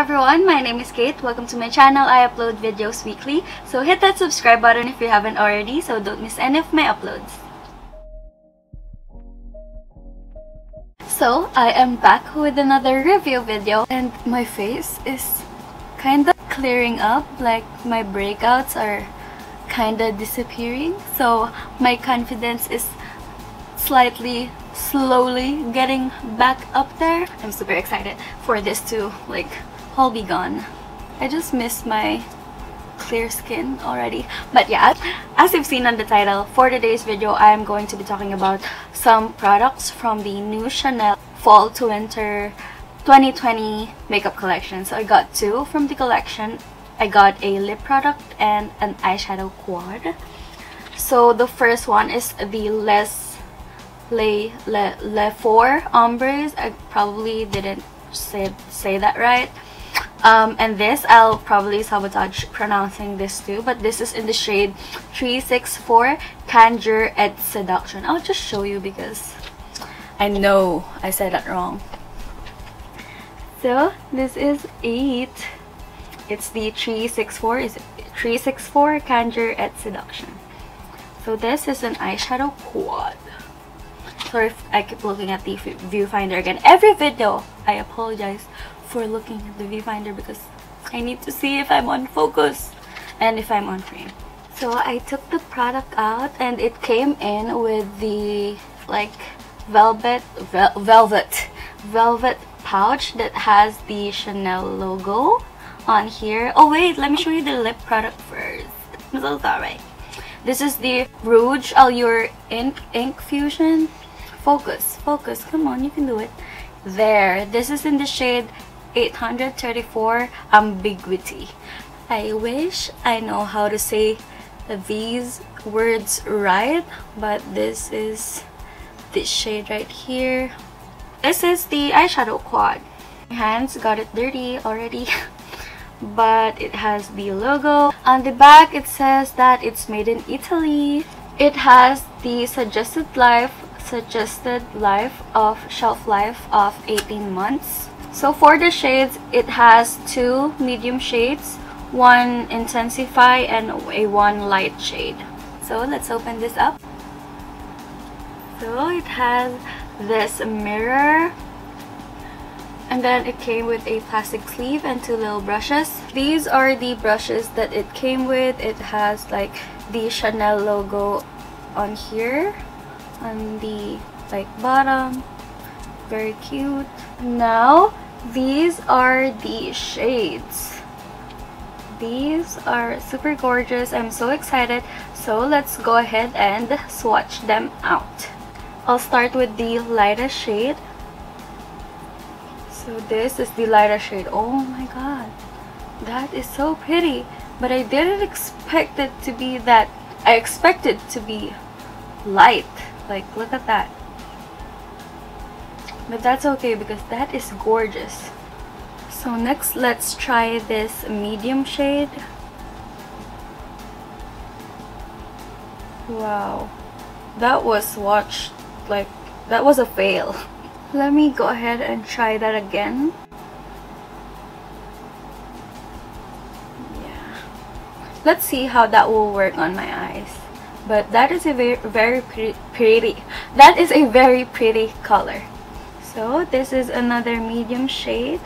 everyone, my name is Kate. Welcome to my channel. I upload videos weekly, so hit that subscribe button if you haven't already so don't miss any of my uploads. So, I am back with another review video and my face is kinda clearing up, like my breakouts are kinda disappearing, so my confidence is slowly getting back up there. I'm super excited for this to all be gone. I just miss my clear skin already. But yeah, as you've seen on the title, for today's video I am going to be talking about some products from the new Chanel Fall to Winter 2020 makeup collection. So I got two from the collection. I got a lip product and an eyeshadow quad. So the first one is the Le 4 Ombres. I probably didn't say that right. And this, I'll probably sabotage pronouncing this too, but this is in the shade 364 Candeur et Seduction. I'll just show you because I know I said that wrong. So this is it. It's the 364. Is it 364 Candeur et Seduction? So this is an eyeshadow quad. Sorry if I keep looking at the viewfinder again. Every video, I apologize for looking at the viewfinder because I need to see if I'm on focus and if I'm on frame. So I took the product out and it came in with the velvet pouch that has the Chanel logo on here. Oh wait, let me show you the lip product first. I'm so sorry. This is the Rouge Allure Ink Fusion. Focus, come on, you can do it. There, this is in the shade 834 Ambiguity. I wish I know how to say these words right, but this is this shade right here. This is the eyeshadow quad. My hands got it dirty already, but it has the logo. On the back, it says that it's made in Italy. It has the suggested shelf life of 18 months. So for the shades, it has two medium shades, one intensify and a one light shade. So let's open this up. So it has this mirror, and then it came with a plastic sleeve and two little brushes. These are the brushes that it came with. It has the Chanel logo on here on the bottom. Very cute. Now these are the shades. These are super gorgeous. I'm so excited. So let's go ahead and swatch them out. I'll start with the lightest shade. So this is the lightest shade. Oh my god, that is so pretty, but I didn't expect it to be that. I expected it to be light. Look at that. But that's okay because that is gorgeous. So next, let's try this medium shade. Wow, that was swatched that was a fail. Let me go ahead and try that again. Yeah, let's see how that will work on my eyes. But that is a very pretty. That is a very pretty color. So this is another medium shade.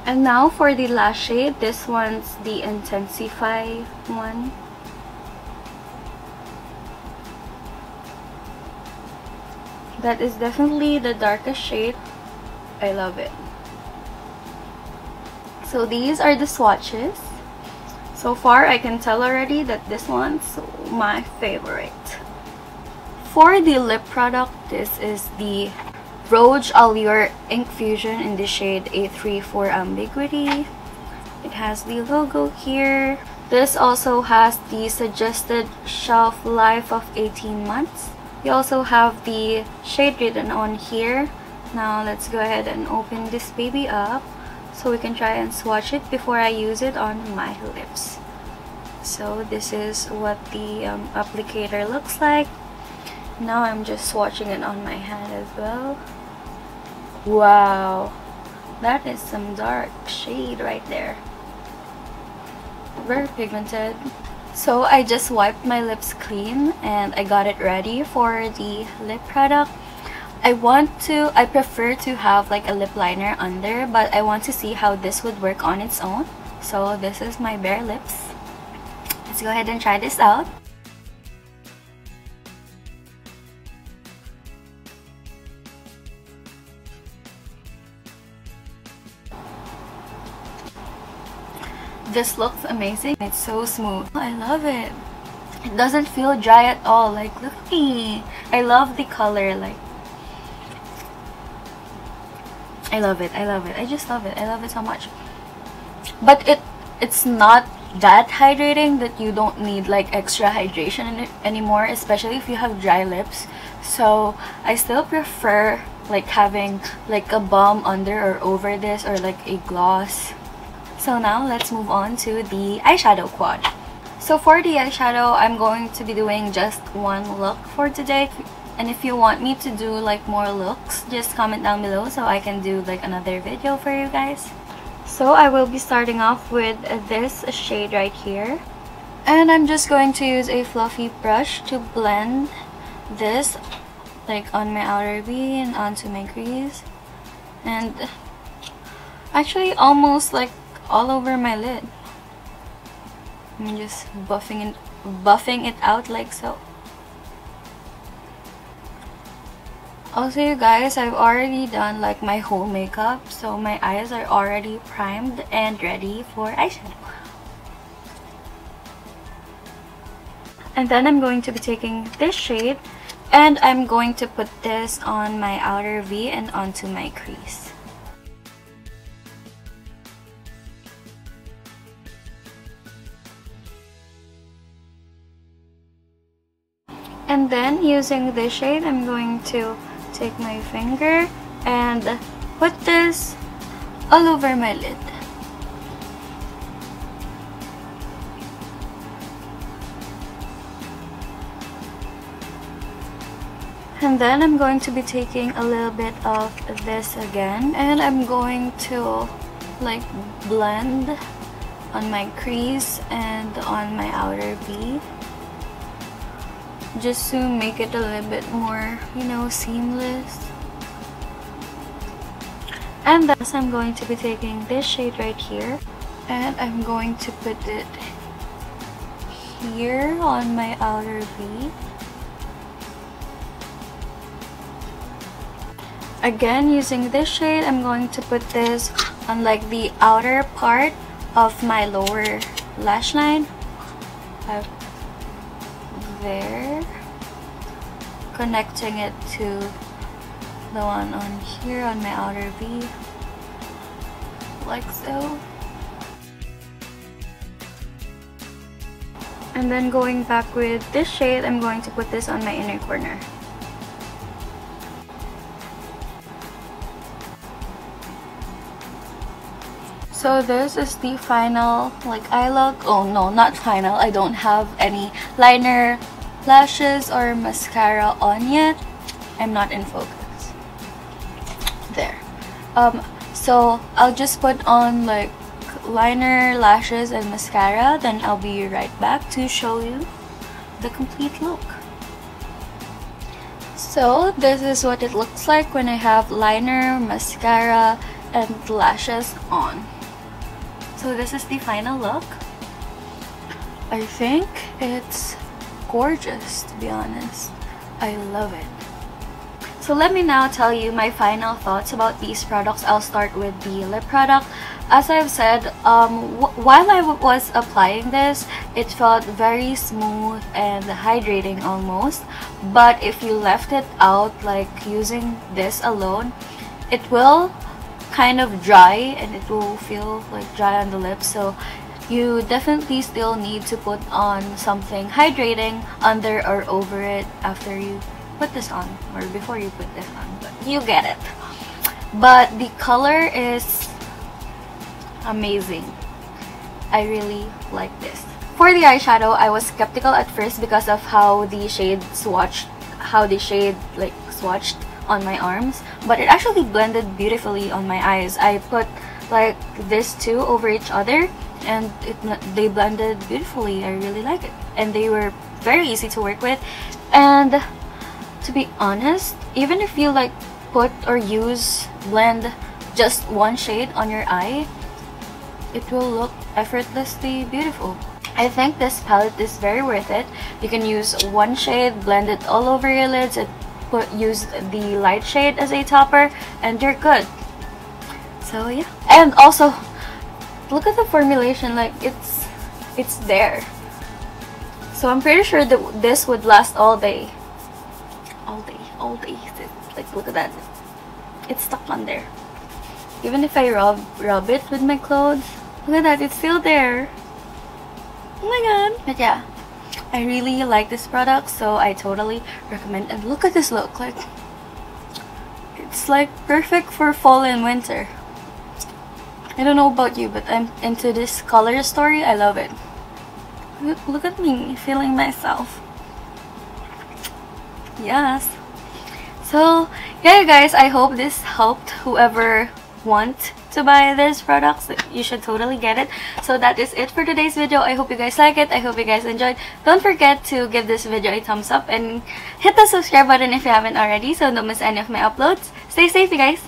And now for the last shade. This one's the Intensify one. That is definitely the darkest shade. I love it. So these are the swatches. So far I can tell already that this one's my favorite. For the lip product, this is the Rouge Allure Ink Fusion in the shade 834 Ambiguity. It has the logo here. This also has the suggested shelf life of 18 months. You also have the shade written on here. Now let's go ahead and open this baby up so we can try and swatch it before I use it on my lips. So this is what the applicator looks like. Now I'm just swatching it on my hand as well. Wow, that is some dark shade right there. Very pigmented. So I just wiped my lips clean and I got it ready for the lip product. I prefer to have like a lip liner under, but I want to see how this would work on its own. So this is my bare lips. Let's go ahead and try this out. This looks amazing. It's so smooth. I love it. It doesn't feel dry at all. Like, look at me. I love the color. Like, I love it. I love it. I just love it. I love it so much. But it's not that hydrating that you don't need like extra hydration in it anymore, especially if you have dry lips. So I still prefer like having like a balm under or over this, or like a gloss. So now let's move on to the eyeshadow quad. So for the eyeshadow, I'm going to be doing just one look for today. And if you want me to do like more looks, just comment down below so I can do like another video for you guys. So I will be starting off with this shade right here. And I'm just going to use a fluffy brush to blend this like on my outer V and onto my crease. And actually almost like all over my lid. I'm just buffing it out like so. Also, you guys, I've already done like my whole makeup, so my eyes are already primed and ready for eyeshadow. And then I'm going to be taking this shade and I'm going to put this on my outer V and onto my crease. And then using this shade, I'm going to take my finger and put this all over my lid. And then I'm going to be taking a little bit of this again, and I'm going to like blend on my crease and on my outer V, just to make it a little bit more, you know, seamless. And then I'm going to be taking this shade right here and I'm going to put it here on my outer V. Again, using this shade, I'm going to put this on like the outer part of my lower lash line. There, connecting it to the one on here on my outer V, like so. And then going back with this shade, I'm going to put this on my inner corner. So this is the final like eye look. Oh no, not final. I don't have any liner, lashes, or mascara on yet. I'm not in focus. There. So I'll just put on like liner, lashes, and mascara. Then I'll be right back to show you the complete look. So this is what it looks like when I have liner, mascara, and lashes on. So this is the final look. I think it's gorgeous, to be honest. I love it. So let me now tell you my final thoughts about these products. I'll start with the lip product. As I've said, while I was applying this, it felt very smooth and hydrating almost. But if you left it out, like using this alone, it will kind of dry and it will feel like dry on the lips. So you definitely still need to put on something hydrating under or over it after you put this on, or before you put this on, but you get it. But the color is amazing. I really like this. for the eyeshadow, I was skeptical at first because of how the shade swatched, like swatched on my arms, but it actually blended beautifully on my eyes. I put like this two over each other, and they blended beautifully. I really like it, and they were very easy to work with. And to be honest, even if you like put or blend just one shade on your eye, it will look effortlessly beautiful. I think this palette is very worth it. You can use one shade, blend it all over your lids, and use the light shade as a topper, and you're good. So yeah. And also, look at the formulation, like it's there. So I'm pretty sure that this would last all day. All day. Like, look at that. It's stuck on there. Even if I rub it with my clothes, look at that, it's still there. Oh my god. But yeah, I really like this product, so I totally recommend. And look at this look, like it's like perfect for fall and winter. I don't know about you, but I'm into this color story. I love it. Look at me feeling myself. Yes. So yeah, you guys, I hope this helped whoever want to buy this product. So you should totally get it. So that is it for today's video. I hope you guys like it. I hope you guys enjoyed. Don't forget to give this video a thumbs up and hit the subscribe button if you haven't already, so don't miss any of my uploads. Stay safe, you guys.